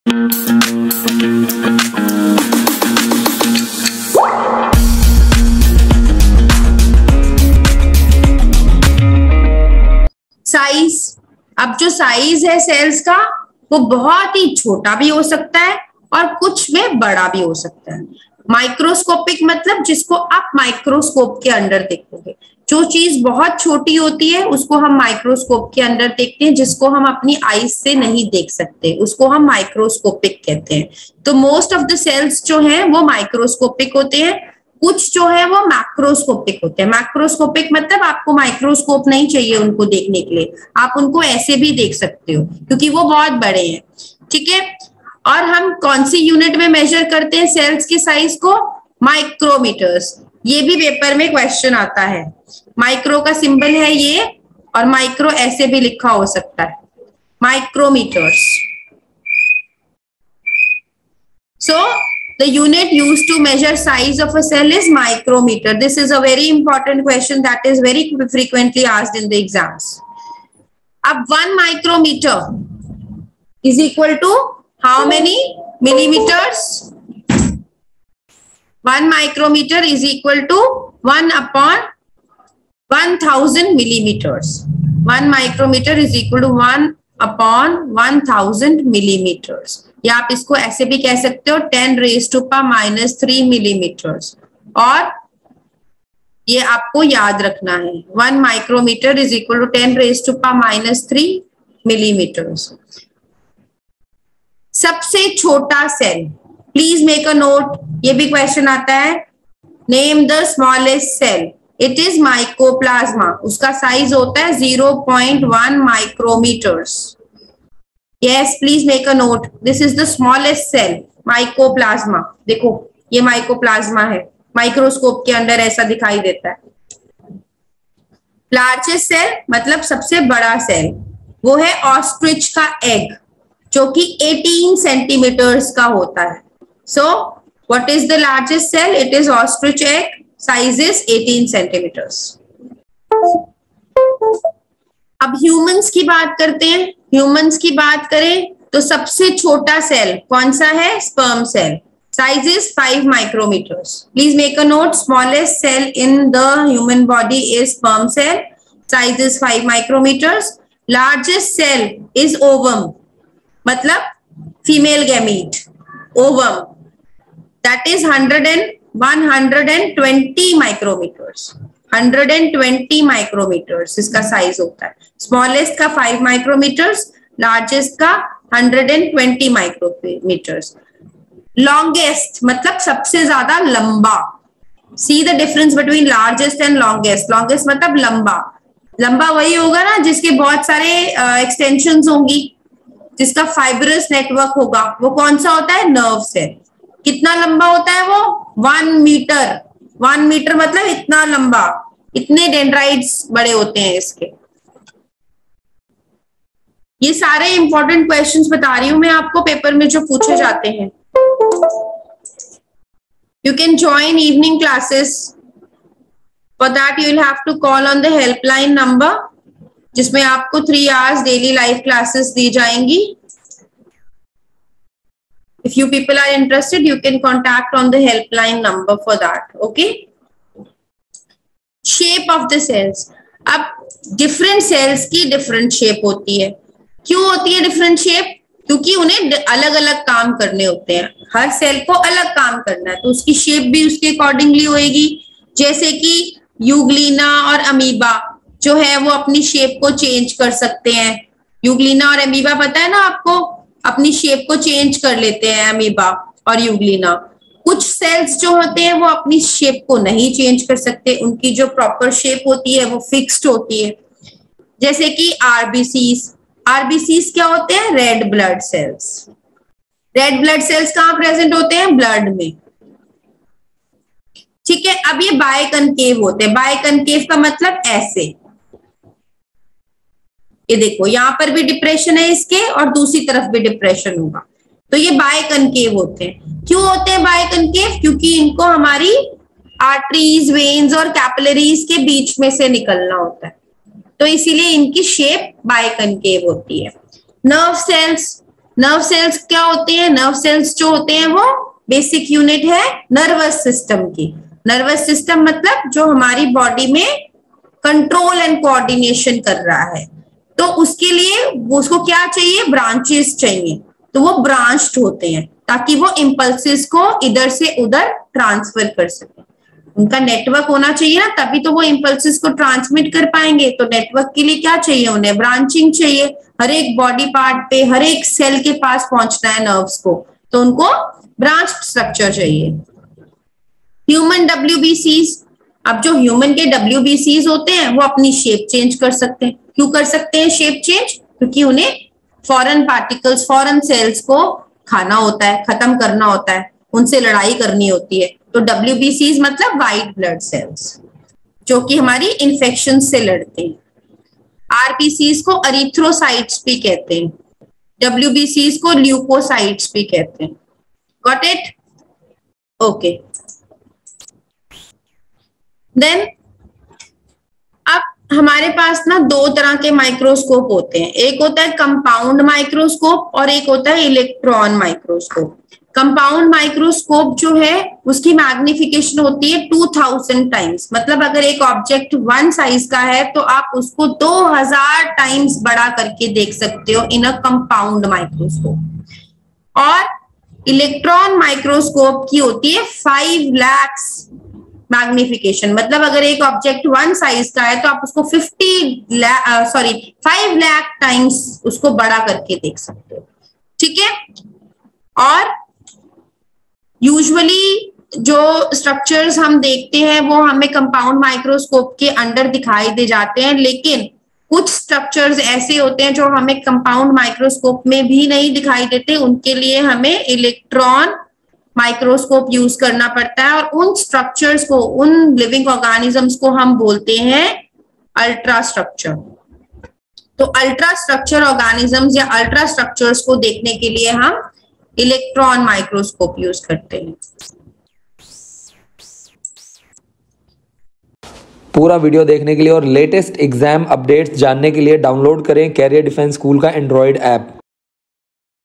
Size, अब जो size है सेल्स का वो बहुत ही छोटा भी हो सकता है और कुछ में बड़ा भी हो सकता है। माइक्रोस्कोपिक मतलब जिसको आप माइक्रोस्कोप के अंदर देखोगे। जो चीज बहुत छोटी होती है उसको हम माइक्रोस्कोप के अंदर देखते हैं, जिसको हम अपनी आईज से नहीं देख सकते उसको हम माइक्रोस्कोपिक कहते हैं। तो मोस्ट ऑफ द सेल्स जो हैं वो माइक्रोस्कोपिक होते हैं, कुछ जो है वो मैक्रोस्कोपिक होते हैं। मैक्रोस्कोपिक मतलब आपको माइक्रोस्कोप नहीं चाहिए उनको देखने के लिए, आप उनको ऐसे भी देख सकते हो क्योंकि वो बहुत बड़े हैं। ठीक है, और हम कौन सी यूनिट में मेजर करते हैं सेल्स की साइज को? माइक्रोमीटर्स। ये भी पेपर में क्वेश्चन आता है। माइक्रो का सिंबल है ये, और माइक्रो ऐसे भी लिखा हो सकता है, micrometres. So the unit used to measure size of a cell is micrometer. This is a very important question that is very frequently asked in the exams. अब 1 micrometer is equal to how many millimeters? 1 micrometer is equal to 1 upon 1000 millimeters. 1 micrometer is equal to 1 upon 1000 millimeters. या आप इसको ऐसे भी कह सकते हो 10 raised to power -3 millimeters। और ये आपको याद रखना है 1 micrometer is equal to 10 raised to power -3 millimeters। सबसे छोटा cell, please make a note, ये भी क्वेश्चन आता है। Name the smallest cell, it is mycoplasma. उसका साइज होता है 0.1 micrometres. Yes, please make a note. This is the smallest cell, mycoplasma. देखो ये माइकोप्लाज्मा है, माइक्रोस्कोप के अंदर ऐसा दिखाई देता है। लार्जेस्ट सेल मतलब सबसे बड़ा सेल, वो है ऑस्ट्रिच का एग, जो कि 18 सेंटीमीटर्स का होता है। So, what is the largest cell? It is ostrich egg. Size is 18 centimeters. अब ह्यूमंस की बात करते हैं। ह्यूमंस की बात करें तो सबसे छोटा सेल कौन सा है? Sperm cell. Size is 5 micrometres. Please make a note, smallest cell in the human body is sperm cell. Size is 5 micrometres. Largest cell is ovum, मतलब female gamete, ovum, that is 120 micrometres. 120 micrometres इसका size होता है। Smallest का 5 micrometres, largest का 120 micrometres. Longest मतलब सबसे ज्यादा लंबा। See the difference between largest and longest. Longest मतलब लंबा, लंबा वही होगा ना जिसके बहुत सारे एक्सटेंशंस होंगी, जिसका फाइब्रस नेटवर्क होगा। वो कौन सा होता है? Nerve cell. कितना लंबा होता है वो? 1 मीटर। 1 मीटर मतलब इतना लंबा, इतने डेंड्राइट्स बड़े होते हैं इसके। ये सारे इंपॉर्टेंट क्वेश्चंस बता रही हूं मैं आपको, पेपर में जो पूछे जाते हैं। You can join evening classes, for that you will have to call on the helpline number, जिसमें आपको 3 आवर्स डेली लाइव क्लासेस दी जाएंगी। If you people are interested, you can contact on the helpline number for that. Okay. Shape of the cells. अब different cells की different shape होती है। क्यों होती है different shape? क्योंकि उन्हें अलग अलग काम करने होते हैं। हर सेल को अलग काम करना है, तो उसकी शेप भी उसके अकॉर्डिंगली होएगी। जैसे कि यूग्लिना और अमीबा जो है वो अपनी शेप को चेंज कर सकते हैं। यूग्लिना और अमीबा पता है ना आपको, अपनी शेप को चेंज कर लेते हैं अमीबा और यूग्लिना। कुछ सेल्स जो होते हैं वो अपनी शेप को नहीं चेंज कर सकते, उनकी जो प्रॉपर शेप होती है वो फिक्स्ड होती है। जैसे कि आरबीसीज। आरबीसीज क्या होते हैं? Red blood cells. Red blood cells कहाँ प्रेजेंट होते हैं? ब्लड में। ठीक है, अब ये बायकनकेव होते हैं। बायकनकेव का मतलब ऐसे, ये देखो यहाँ पर भी डिप्रेशन है इसके और दूसरी तरफ भी डिप्रेशन होगा, तो ये बायकनकेव होते हैं। क्यों होते हैं बायकनकेव? क्योंकि इनको हमारी आर्टरीज, वेन्स और कैपिलरीज के बीच में से निकलना होता है, तो इसीलिए इनकी शेप बायकनकेव होती है। नर्व सेल्स, नर्व सेल्स क्या होते हैं? नर्व सेल्स जो होते हैं वो बेसिक यूनिट है नर्वस सिस्टम की। नर्वस सिस्टम मतलब जो हमारी बॉडी में कंट्रोल एंड कोऑर्डिनेशन कर रहा है, तो उसके लिए उसको क्या चाहिए? ब्रांचेस चाहिए। तो वो ब्रांच्ड होते हैं ताकि वो इंपल्सेस को इधर से उधर ट्रांसफर कर सके। उनका नेटवर्क होना चाहिए ना, तभी तो वो इंपल्सेस को ट्रांसमिट कर पाएंगे। तो नेटवर्क के लिए क्या चाहिए? उन्हें ब्रांचिंग चाहिए। हर एक बॉडी पार्ट पे, हर एक सेल के पास पहुंचना है नर्व्स को, तो उनको ब्रांच्ड स्ट्रक्चर चाहिए। ह्यूमन WBCs, अब जो ह्यूमन के WBCs होते हैं वो अपनी शेप चेंज कर सकते हैं। क्यों कर सकते हैं शेप चेंज? क्योंकि उन्हें फॉरेन पार्टिकल्स, फॉरेन सेल्स को खाना होता है, खत्म करना होता है, उनसे लड़ाई करनी होती है। तो WBCs मतलब व्हाइट ब्लड सेल्स, जो कि हमारी इन्फेक्शन से लड़ते हैं। RBCs को एरिथ्रोसाइट्स भी कहते हैं, WBCs को ल्यूकोसाइट्स भी कहते हैं। Got it? ओके। देन अब हमारे पास ना दो तरह के माइक्रोस्कोप होते हैं। एक होता है कंपाउंड माइक्रोस्कोप और एक होता है इलेक्ट्रॉन माइक्रोस्कोप। कंपाउंड माइक्रोस्कोप जो है उसकी मैग्निफिकेशन होती है 2000 टाइम्स। मतलब अगर एक ऑब्जेक्ट 1 साइज का है तो आप उसको 2000 टाइम्स बड़ा करके देख सकते हो इन अ कंपाउंड माइक्रोस्कोप। और इलेक्ट्रॉन माइक्रोस्कोप की होती है 5 लाख मैग्निफिकेशन। मतलब अगर एक ऑब्जेक्ट 1 साइज का है तो आप उसको 5 लाख टाइम्स उसको बड़ा करके देख सकते हो। ठीक है। और यूजुअली जो स्ट्रक्चर्स हम देखते हैं वो हमें कंपाउंड माइक्रोस्कोप के अंडर दिखाई दे जाते हैं, लेकिन कुछ स्ट्रक्चर्स ऐसे होते हैं जो हमें कंपाउंड माइक्रोस्कोप में भी नहीं दिखाई देते। उनके लिए हमें इलेक्ट्रॉन माइक्रोस्कोप यूज करना पड़ता है, और उन स्ट्रक्चर्स को, उन लिविंग ऑर्गेनिजम्स को हम बोलते हैं अल्ट्रा स्ट्रक्चर। तो अल्ट्रा स्ट्रक्चर ऑर्गेनिजम्स या अल्ट्रा स्ट्रक्चर्स को देखने के लिए हम इलेक्ट्रॉन माइक्रोस्कोप यूज करते हैं। पूरा वीडियो देखने के लिए और लेटेस्ट एग्जाम अपडेट्स जानने के लिए डाउनलोड करें कैरियर डिफेंस स्कूल का एंड्रॉइड ऐप।